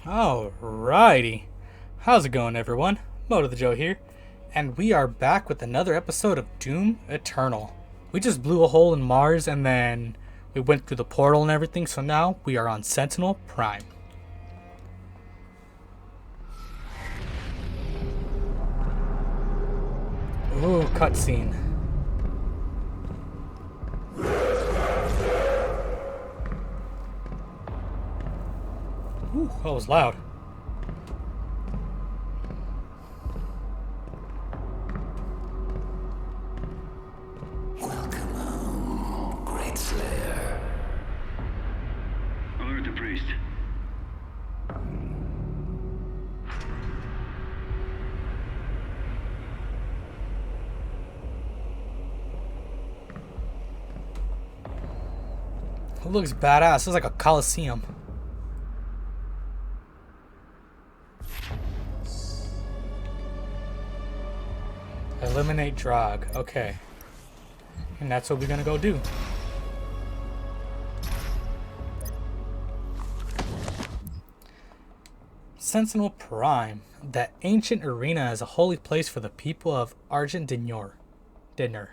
Alrighty. How's it going, everyone? Moto the Joe here, and we are back with another episode of Doom Eternal. We just blew a hole in Mars and then we went through the portal and everything, so now we are on Sentinel Prime. Ooh, cutscene. Ooh, that was loud. Welcome home, Great Slayer. Alert the priest. It looks badass. It's like a coliseum. Eliminate Drog. Okay. And that's what we're gonna go do. Sentinel Prime. That ancient arena is a holy place for the people of Argent Dinner.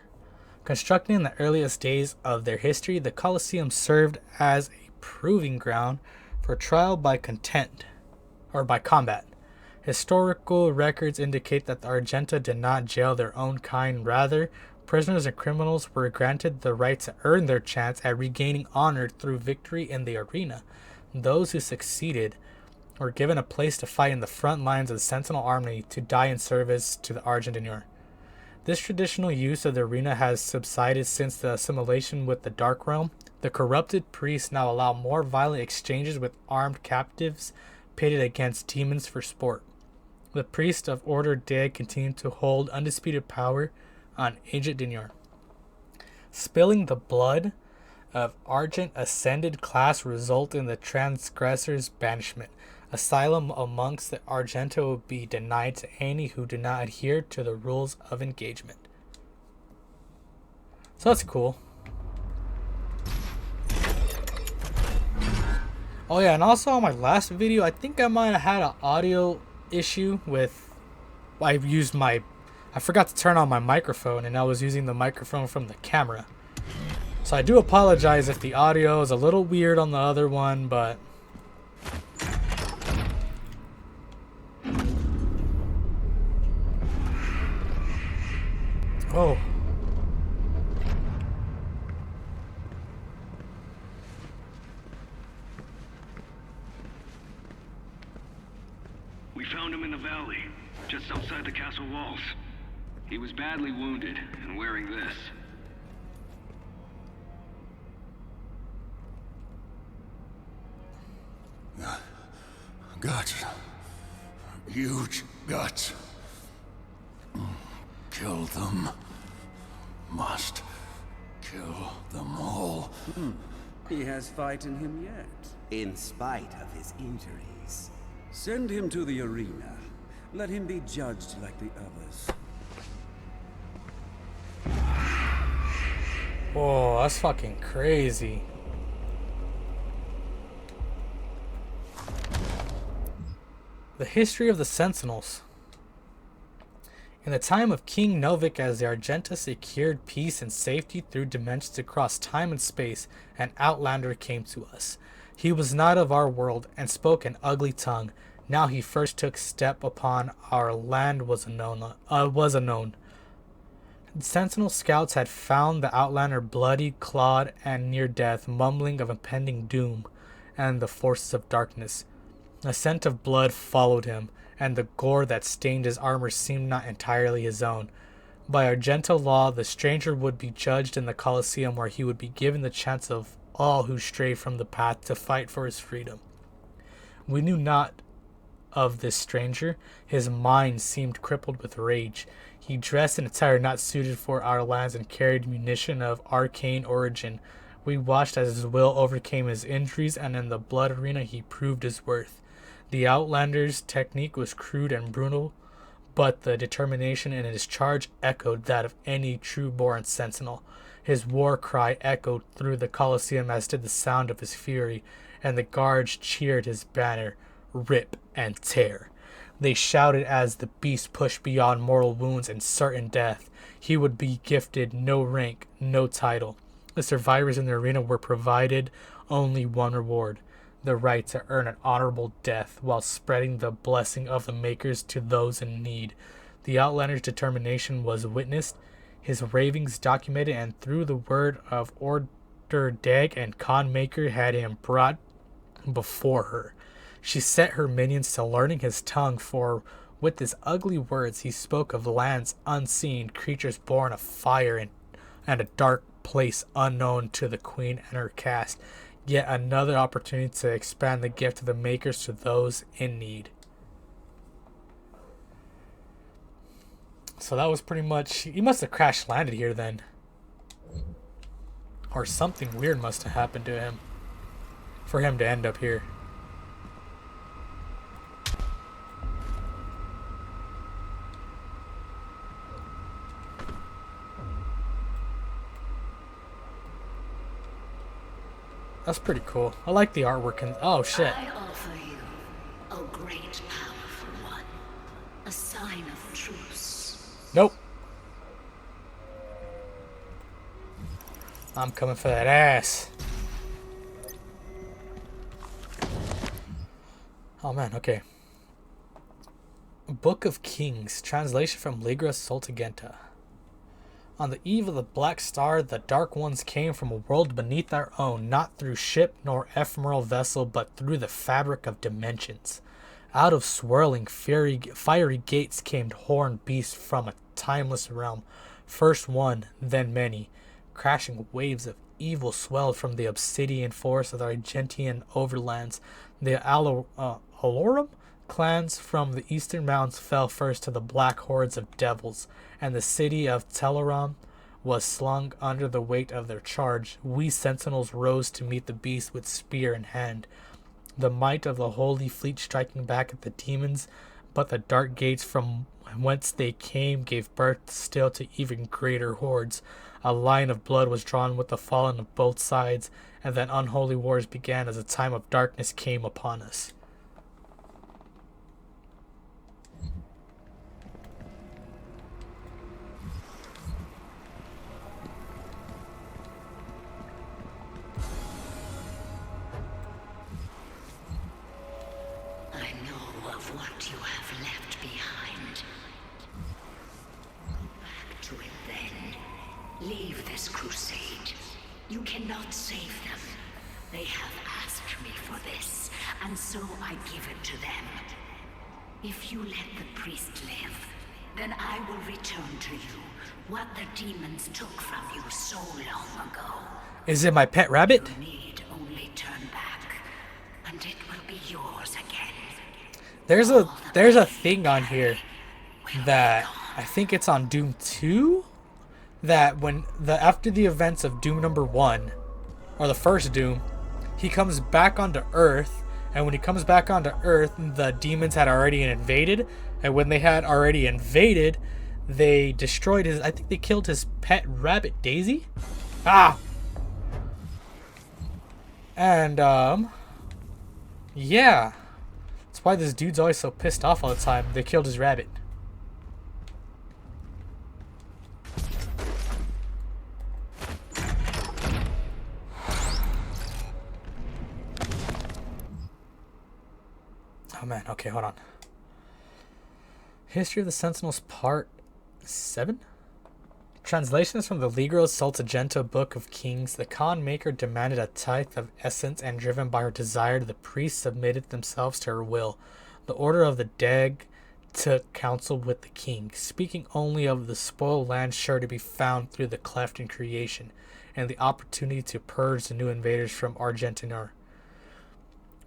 Constructed in the earliest days of their history, the Colosseum served as a proving ground for trial by combat. Historical records indicate that the Argenta did not jail their own kind. Rather, prisoners and criminals were granted the right to earn their chance at regaining honor through victory in the arena. Those who succeeded were given a place to fight in the front lines of the Sentinel army to die in service to the Argent Dinner. This traditional use of the arena has subsided since the assimilation with the Dark Realm. The corrupted priests now allow more violent exchanges with armed captives pitted against demons for sport. The priests of Order Dead continue to hold undisputed power on Agent Dinur. Spilling the blood of Argent Ascended class result in the transgressor's banishment. Asylum amongst the Argenta will be denied to any who do not adhere to the rules of engagement. So that's cool. Oh yeah, and also on my last video, I think I might have had an audio issue with... I forgot to turn on my microphone and I was using the microphone from the camera. So I do apologize if the audio is a little weird on the other one, but... Oh. We found him in the valley, just outside the castle walls. He was badly wounded and wearing this. Guts. Huge guts. Kill them. Must kill them all. He has fight in him yet. In spite of his injuries. Send him to the arena. Let him be judged like the others. Whoa, that's fucking crazy. The history of the Sentinels. In the time of King Novik, as the Argenta secured peace and safety through dimensions across time and space, an outlander came to us. He was not of our world and spoke an ugly tongue. Now he first took step upon our land was unknown. The Sentinel scouts had found the outlander bloody, clawed, and near death, mumbling of impending doom and the forces of darkness. A scent of blood followed him, and the gore that stained his armor seemed not entirely his own. By Argenta law, the stranger would be judged in the Colosseum, where he would be given the chance of all who stray from the path to fight for his freedom. We knew not of this stranger. His mind seemed crippled with rage. He dressed in attire not suited for our lands and carried munition of arcane origin. We watched as his will overcame his injuries, and in the blood arena he proved his worth. The Outlander's technique was crude and brutal, but the determination in his charge echoed that of any true-born sentinel. His war cry echoed through the Colosseum, as did the sound of his fury, and the guards cheered his banner. rip, and tear. They shouted as the beast pushed beyond mortal wounds and certain death. He would be gifted no rank, no title. The survivors in the arena were provided only one reward: the right to earn an honorable death while spreading the blessing of the makers to those in need. The Outlander's determination was witnessed, his ravings documented, and through the word of Order Dag and Khan Maker had him brought before her. She set her minions to learning his tongue, for with his ugly words he spoke of lands unseen, creatures born of fire, and a dark place unknown to the queen and her caste. Yet another opportunity to expand the gift of the makers to those in need. So that was pretty much... He must have crash landed here then. Or something weird must have happened to him for him to end up here. That's pretty cool. I like the artwork and oh shit. I offer you, O great powerful one, a sign of truce. Nope. I'm coming for that ass. Oh man, okay. Book of Kings, translation from Ligra Soltigenta. On the eve of the Black Star, the Dark Ones came from a world beneath our own, not through ship nor ephemeral vessel, but through the fabric of dimensions. Out of swirling, fiery gates came horned beasts from a timeless realm. First one, then many. Crashing waves of evil swelled from the obsidian forests of the Argentian overlands. The Alorum clans from the eastern mountains fell first to the black hordes of devils, and the city of Teleram was slung under the weight of their charge. We sentinels rose to meet the beast with spear in hand, the might of the holy fleet striking back at the demons, but the dark gates from whence they came gave birth still to even greater hordes. A line of blood was drawn with the fallen of both sides, and then unholy wars began as a time of darkness came upon us. I know of what you have left behind. Go back to it then. Leave this crusade. You cannot save them. They have asked me for this, and so I give it to them. If you let the priest live, then I will return to you what the demons took from you so long ago. Is it my pet rabbit? You need only turn back, and it will be yours again. There's a thing on here that I think it's on Doom 2, that when after the events of Doom number 1, or the first Doom, he comes back onto Earth, and when he comes back onto Earth, the demons had already invaded, and when they had already invaded, they destroyed his, I think they killed his pet rabbit, Daisy? Ah! And, yeah. That's why this dude's always so pissed off all the time. They killed his rabbit. Oh man, okay, hold on. History of the Sentinels Part 7? Translations from the Ligra Soltigenta Book of Kings. The Khan Maker demanded a tithe of essence, and driven by her desire, the priests submitted themselves to her will. The Order of the Dag took counsel with the king, speaking only of the spoiled land sure to be found through the cleft in creation, and the opportunity to purge the new invaders from Argentinor.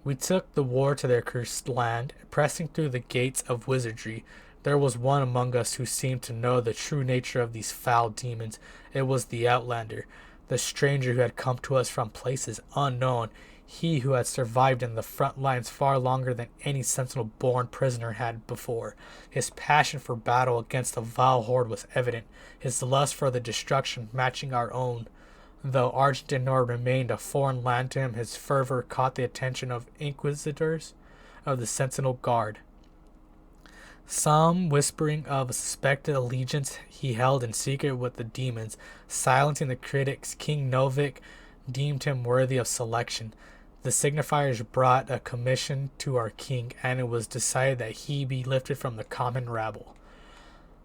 We took the war to their cursed land, pressing through the gates of wizardry. There was one among us who seemed to know the true nature of these foul demons. It was the Outlander, the stranger who had come to us from places unknown, he who had survived in the front lines far longer than any sentinel-born prisoner had before. His passion for battle against the vile horde was evident, his lust for the destruction matching our own. Though Argentinor remained a foreign land to him, his fervor caught the attention of inquisitors, of the Sentinel Guard. Some whispering of a suspected allegiance he held in secret with the demons. Silencing the critics, King Novik deemed him worthy of selection. The signifiers brought a commission to our king, and it was decided that he be lifted from the common rabble.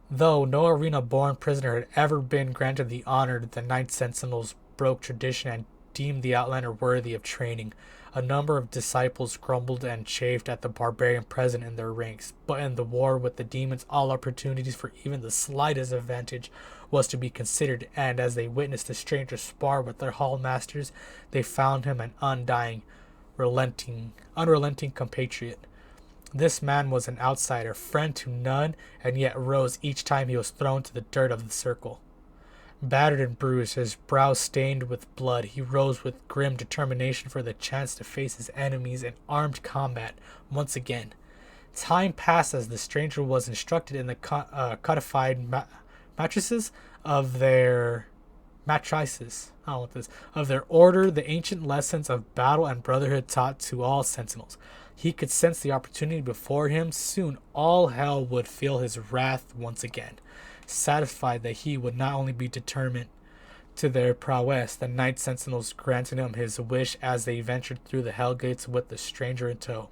Though no arena-born prisoner had ever been granted the honor, the Night Sentinels broke tradition and deemed the Outlander worthy of training. A number of disciples grumbled and chafed at the barbarian present in their ranks, but in the war with the demons, all opportunities for even the slightest advantage was to be considered, and as they witnessed the stranger spar with their hall masters, they found him an unrelenting compatriot. This man was an outsider, friend to none, and yet rose each time he was thrown to the dirt of the circle. Battered and bruised, his brow stained with blood, he rose with grim determination for the chance to face his enemies in armed combat once again. Time passed as the stranger was instructed in the codified matrices of their order, the ancient lessons of battle and brotherhood taught to all sentinels. He could sense the opportunity before him. Soon all hell would feel his wrath once again. Satisfied that he would not only be determined to their prowess, the Night Sentinels granted him his wish as they ventured through the hell gates with the stranger in tow.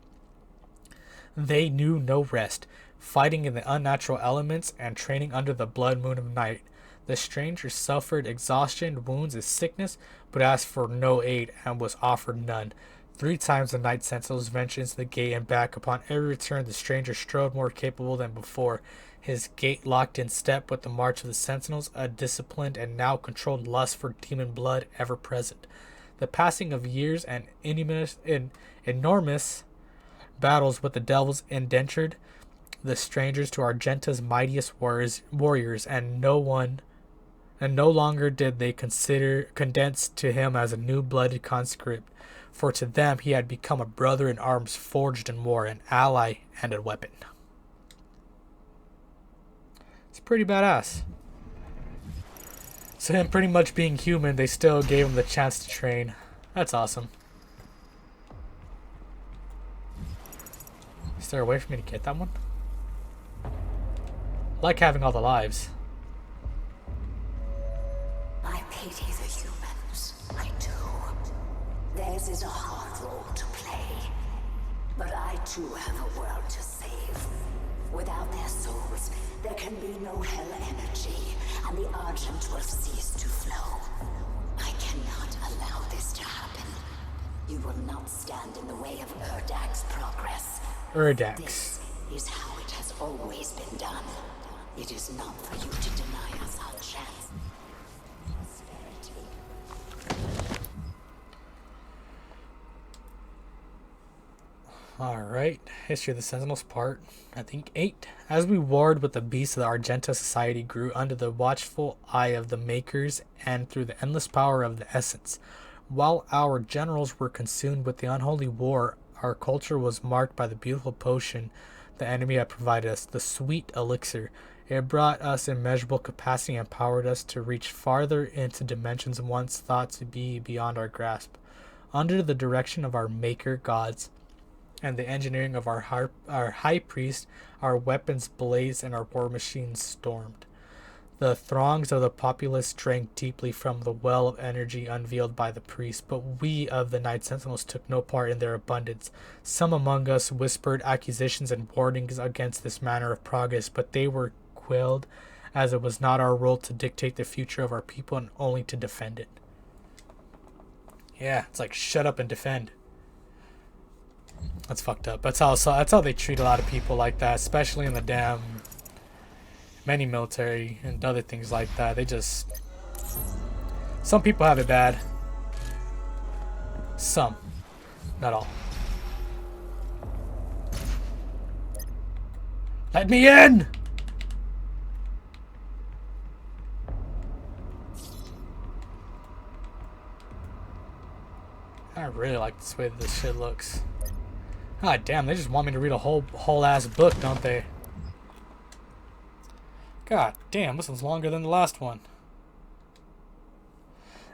They knew no rest, fighting in the unnatural elements and training under the blood moon of night. The stranger suffered exhaustion, wounds, and sickness, but asked for no aid and was offered none. 3 times the Night Sentinels ventured into the gate and back. Upon every return, the stranger strode more capable than before. His gait locked in step with the march of the Sentinels, a disciplined and now controlled lust for demon blood ever present. The passing of years and enormous battles with the devils indentured the strangers to Argenta's mightiest warriors, and no longer did they condense to him as a new-blooded conscript, for to them he had become a brother in arms forged in war, an ally and a weapon. It's pretty badass. So him pretty much being human, they still gave him the chance to train. That's awesome. Is there a way for me to get that one? I like having all the lives. I pity the humans. I do. Theirs is a hard role to play. But I too have a world to save. Without their souls, there can be no hell energy, and the Argent will cease to flow. I cannot allow this to happen. You will not stand in the way of Erdak's progress. Erdax. This is how it has always been done. It is not for you to deny us our chance. Prosperity. Alright, History of the Sentinels part, I think 8. As we warred with the beasts of the Argenta society grew under the watchful eye of the Makers and through the endless power of the Essence. While our generals were consumed with the unholy war, our culture was marked by the beautiful potion the enemy had provided us, the sweet elixir. It brought us immeasurable capacity and empowered us to reach farther into dimensions once thought to be beyond our grasp. Under the direction of our Maker gods, and the engineering of our high priest, our weapons blazed and our war machines stormed. The throngs of the populace drank deeply from the well of energy unveiled by the priest, but we of the Night Sentinels took no part in their abundance. Some among us whispered accusations and warnings against this manner of progress, but they were quelled, as it was not our role to dictate the future of our people and only to defend it. Yeah, it's like shut up and defend. That's fucked up. That's how they treat a lot of people like that, especially in the damn many military and other things like that. They just, some people have it bad. Some, not all. Let me in! I really like this way that this shit looks. God damn, they just want me to read a whole ass book, don't they? God damn, this one's longer than the last one.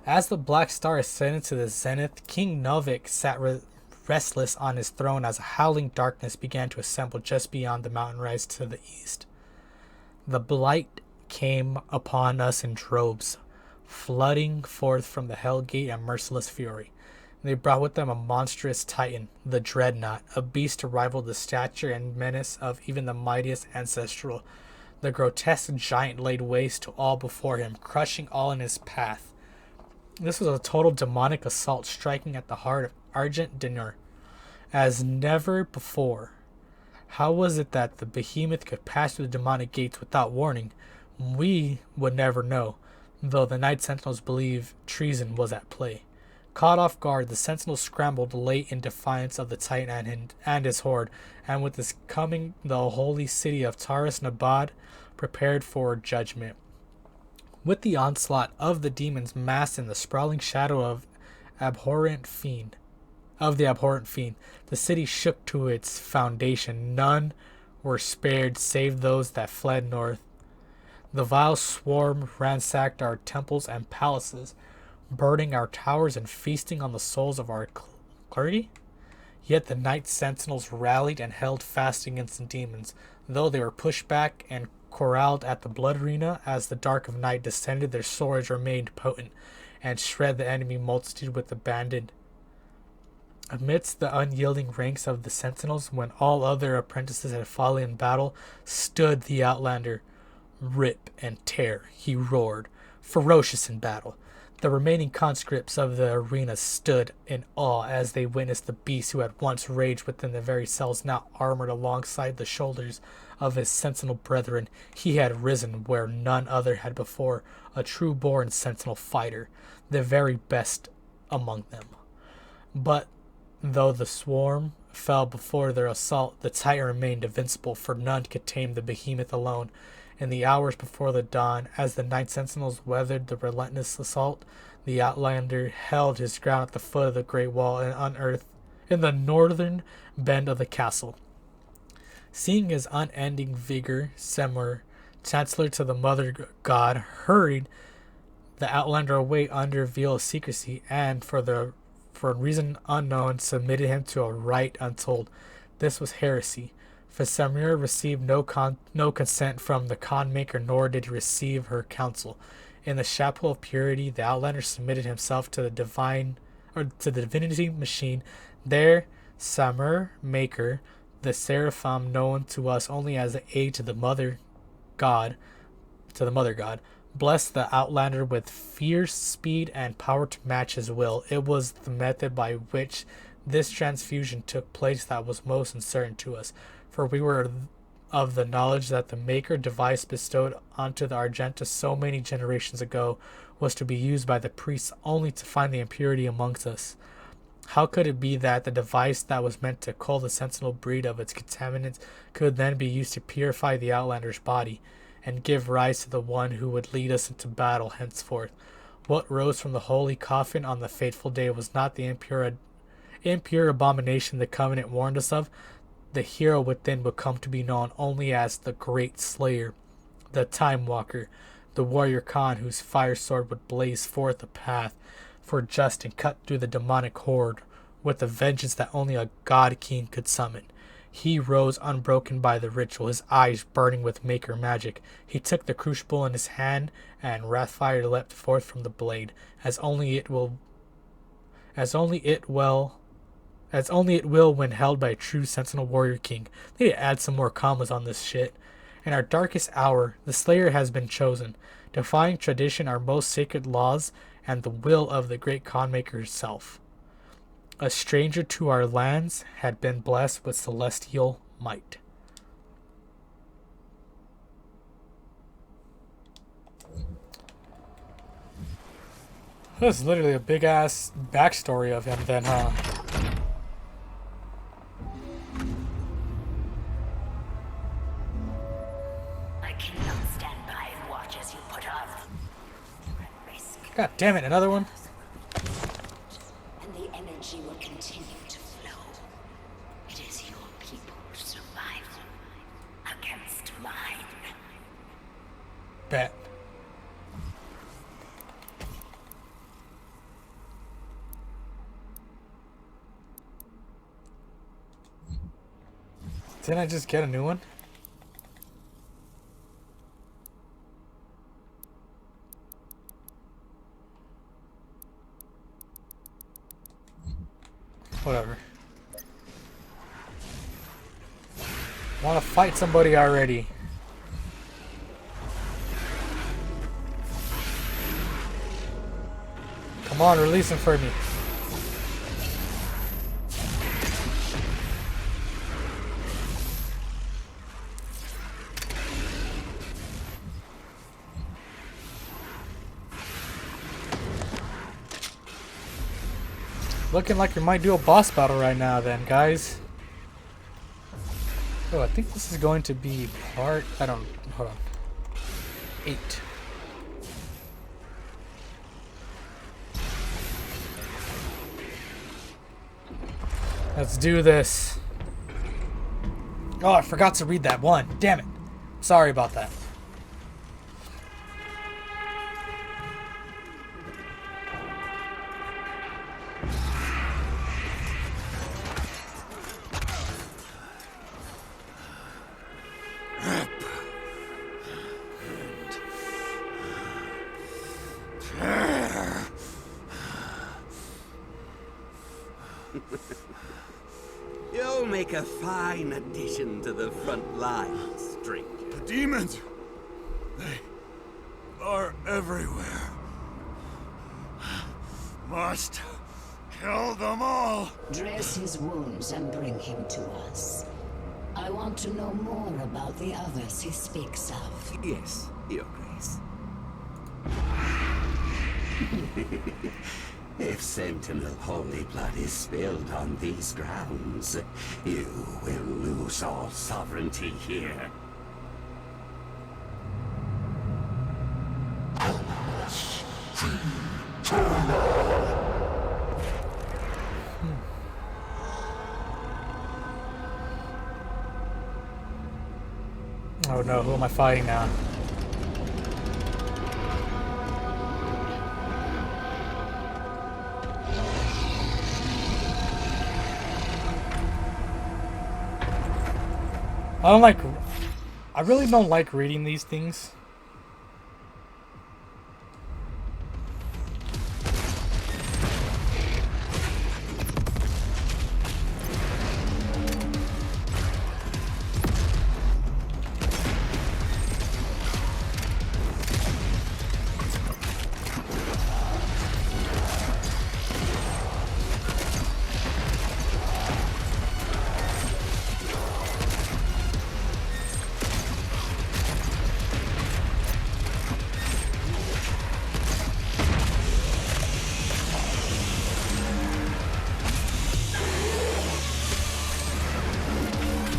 As the black star ascended to the zenith, King Novik sat restless on his throne as a howling darkness began to assemble just beyond the mountain rise to the east. The blight came upon us in droves, flooding forth from the hell gate and merciless fury. They brought with them a monstrous titan, the Dreadnought, a beast to rival the stature and menace of even the mightiest ancestral. The grotesque giant laid waste to all before him, crushing all in his path. This was a total demonic assault, striking at the heart of Argent Dinur as never before. How was it that the behemoth could pass through the demonic gates without warning? We would never know, though the Night Sentinels believe treason was at play. Caught off guard, the Sentinels scrambled late in defiance of the Titan and his horde, and with his coming, the holy city of Taurus Nabad prepared for judgment. With the onslaught of the demons massed in the sprawling shadow of the abhorrent fiend, the city shook to its foundation. None were spared save those that fled north. The vile swarm ransacked our temples and palaces, burning our towers and feasting on the souls of our clergy. Yet the Night Sentinels rallied and held fast against the demons, though they were pushed back and corralled at the blood arena. As the dark of night descended, their swords remained potent and shred the enemy multitude with abandon. Amidst the unyielding ranks of the Sentinels, when all other apprentices had fallen in battle, stood the Outlander. Rip and tear, he roared, ferocious in battle. The remaining conscripts of the arena stood in awe as they witnessed the beast who had once raged within the very cells now armored alongside the shoulders of his sentinel brethren. He had risen where none other had before, a true-born sentinel fighter, the very best among them. But though the swarm fell before their assault, the Titan remained invincible, for none could tame the behemoth alone. In the hours before the dawn, as the Night Sentinels weathered the relentless assault, the Outlander held his ground at the foot of the great wall and unearthed in the northern bend of the castle. Seeing his unending vigor, Semur, Chancellor to the Mother God, hurried the Outlander away under veil of secrecy, and for a reason unknown, submitted him to a rite untold. This was heresy. For Semur received no consent from the Khan Maker, nor did he receive her counsel. In the chapel of purity, the Outlander submitted himself to the divinity machine. There, Semur Maker, the seraphim known to us only as the aid to the Mother God, blessed the Outlander with fierce speed and power to match his will. It was the method by which this transfusion took place that was most uncertain to us, for we were of the knowledge that the Maker device bestowed onto the Argenta so many generations ago was to be used by the priests only to find the impurity amongst us. How could it be that the device that was meant to cull the sentinel breed of its contaminants could then be used to purify the Outlander's body and give rise to the one who would lead us into battle henceforth? What rose from the holy coffin on the fateful day was not the impure abomination the Covenant warned us of. The hero within would come to be known only as the Great Slayer, the Time Walker, the warrior Khan whose fire sword would blaze forth a path for just and cut through the demonic horde with a vengeance that only a god king could summon. He rose unbroken by the ritual, his eyes burning with Maker magic. He took the crucible in his hand, and wrathfire leapt forth from the blade, as only it will when held by a true sentinel warrior king. They need to add some more commas on this shit. In our darkest hour, the Slayer has been chosen, defying tradition, our most sacred laws, and the will of the great Khan Maker herself. A stranger to our lands, had been blessed with celestial might. That's literally a big ass backstory of him then, huh? I cannot stand by and watch as you put off. You're at risk. God damn it, another one? And the energy will continue to flow. It is your people's survival against mine. Bet. Didn't I just get a new one? Whatever. Want to fight somebody already. Come on, release him for me. Looking like we might do a boss battle right now then, guys. Oh, I think this is going to be part... I don't... Hold on. 8. Let's do this. Oh, I forgot to read that one. Damn it. Sorry about that. You'll make a fine addition to the front lines, stranger. The demons! They are everywhere. Must kill them all! Dress his wounds and bring him to us. I want to know more about the others he speaks of. Yes, Your Grace. If Sentinel holy blood is spilled on these grounds, you will lose all sovereignty here. Oh no, who am I fighting now? I really don't like reading these things.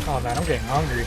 Oh man, I'm getting hungry.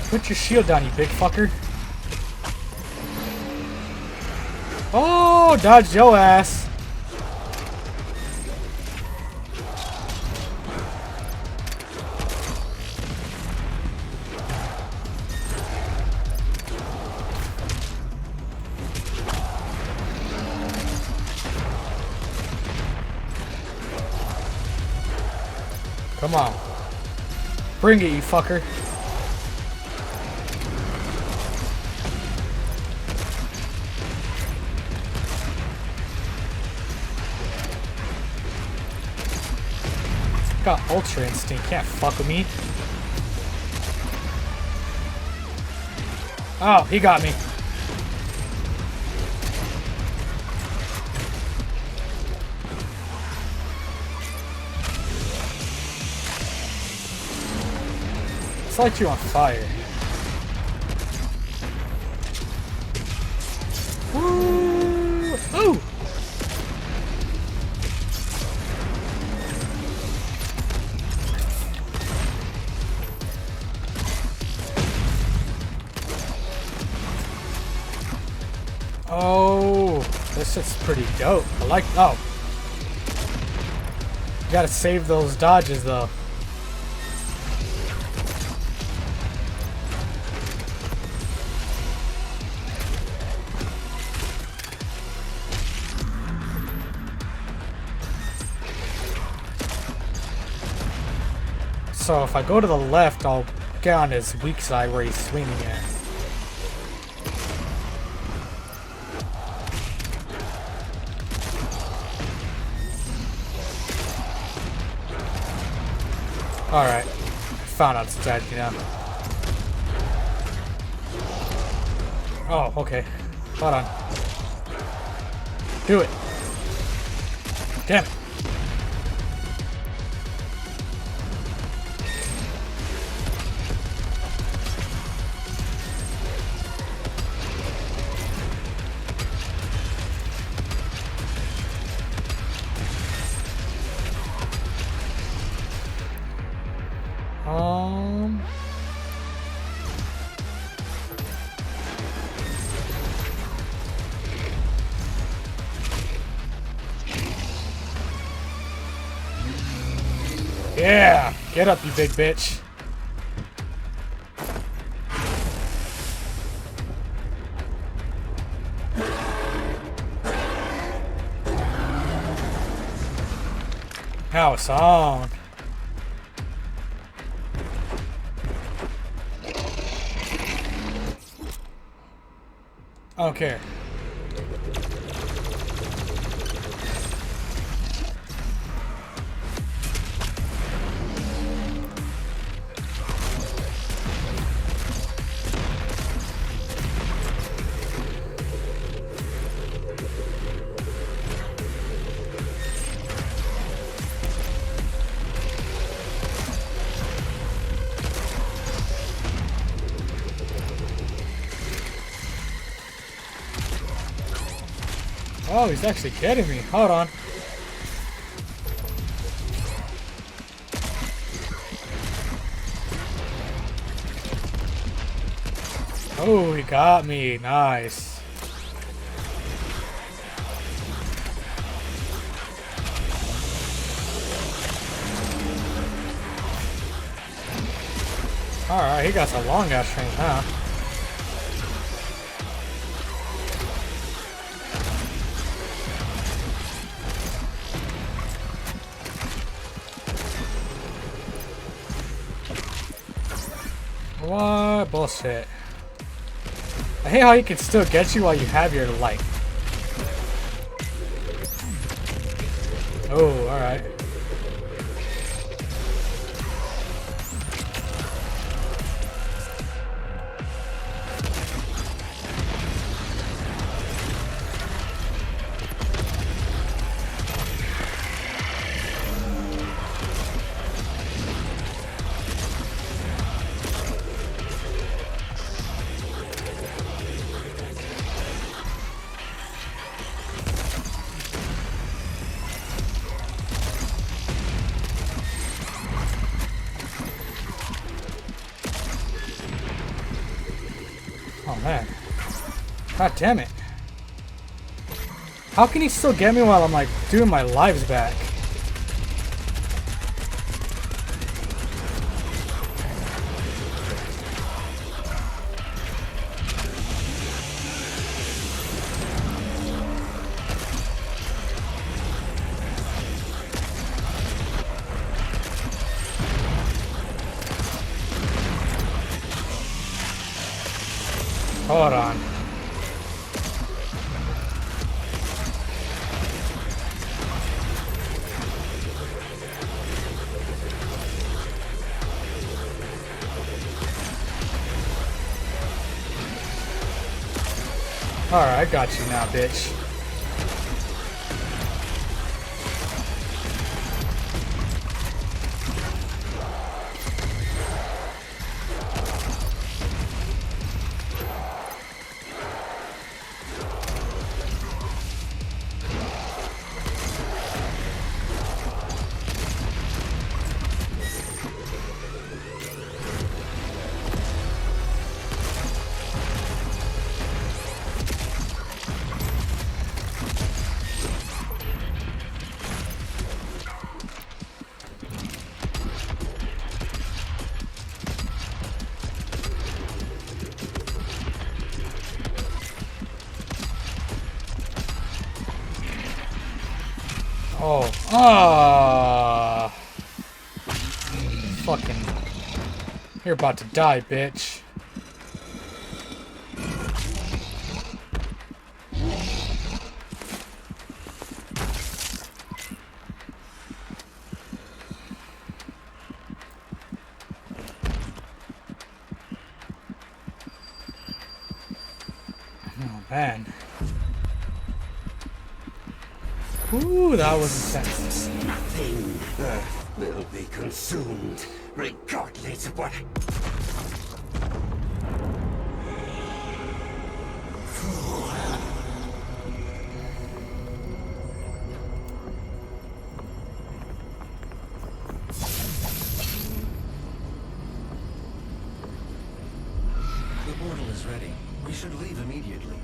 Put your shield down, you big fucker. Oh, dodged your ass. Come on. Bring it, you fucker. Got Ultra Instinct, can't fuck with me. Oh, he got me. Let's light you on fire. Woo! Ooh! Oh, this shit's pretty dope. I like. Oh, you gotta save those dodges though. So if I go to the left, I'll get on his weak side where he's swinging at. Alright, found out strategy now. Oh, okay. Hold on. Do it. Damn it. Yeah! Get up, you big bitch. Now it's on. I don't care. Oh, he's actually getting me. Hold on. Oh, he got me. Nice. Alright, he got some long ass range, huh? What bullshit. I hate how he can still get you while you have your life. Oh, alright. Oh man. God damn it. How can he still get me while I'm like doing my lives back? Hold on. Alright, I got you now, bitch. Oh, fucking, you're about to die, bitch. Oh, man. Ooh, that was intense. Nothing will be consumed, regardless of what. The portal is ready. We should leave immediately.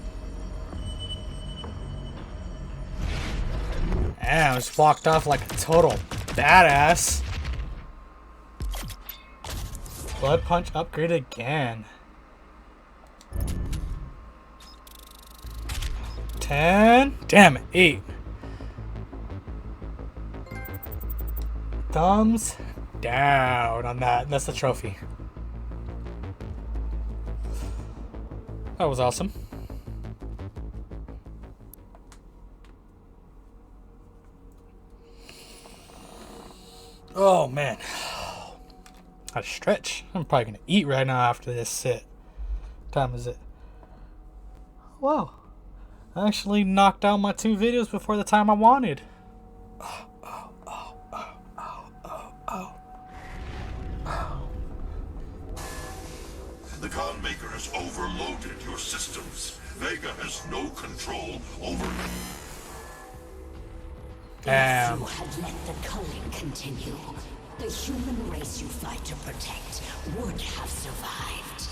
Damn, I just walked off like a total badass. Blood punch upgrade again. 10. Damn it, 8. Thumbs down on that. That's the trophy. That was awesome. Oh man, I stretch. I'm probably gonna eat right now after this sit. What time is it? Whoa, I actually knocked out my 2 videos before the time I wanted. The Khan Maker has overloaded your systems. Vega has no control over. Damn. If you had let the culling continue, the human race you fight to protect would have survived.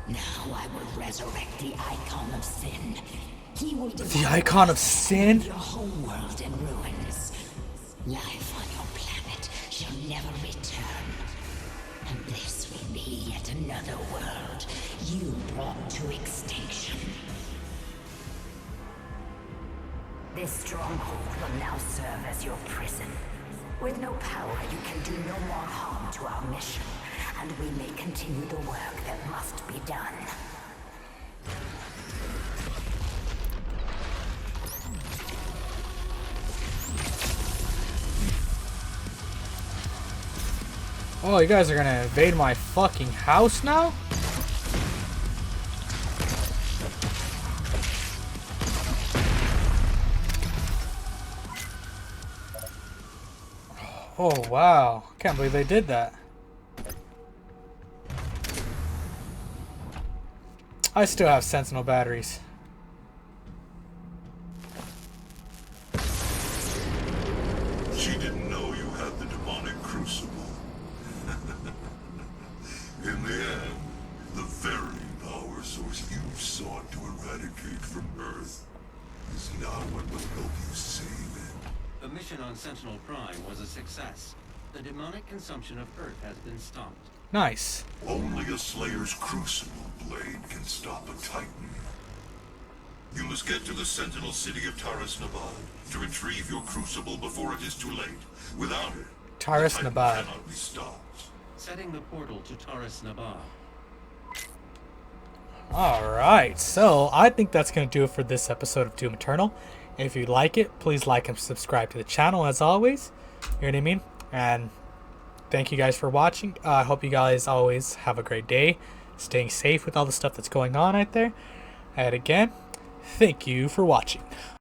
Now I will resurrect the Icon of Sin. He will The Icon of Sin? your whole world in ruins. Life on your planet shall never return. And this will be yet another world you brought to extinction. This stronghold will now serve as your prison. With no power, you can do no more harm to our mission, and we may continue the work that must be done. Oh, you guys are gonna invade my fucking house now? Oh wow, can't believe they did that. I still have Sentinel batteries. She didn't know you had the demonic crucible. In the end, the very power source you sought to eradicate from Earth is now what will help you save it. The mission on Sentinel Prime was a success. The demonic consumption of Earth has been stopped. Nice. Only a Slayer's crucible blade can stop a Titan. You must get to the Sentinel city of Taras Nabad to retrieve your crucible before it is too late. Without it, Taras the Titan Nabad. cannot be stopped. Setting the portal to Taras Nabad. Alright, so I think that's going to do it for this episode of Doom Eternal. If you like it, please like and subscribe to the channel as always. You know what I mean? And thank you guys for watching. I hope you guys always have a great day. Staying safe with all the stuff that's going on out there. And again, Thank you for watching.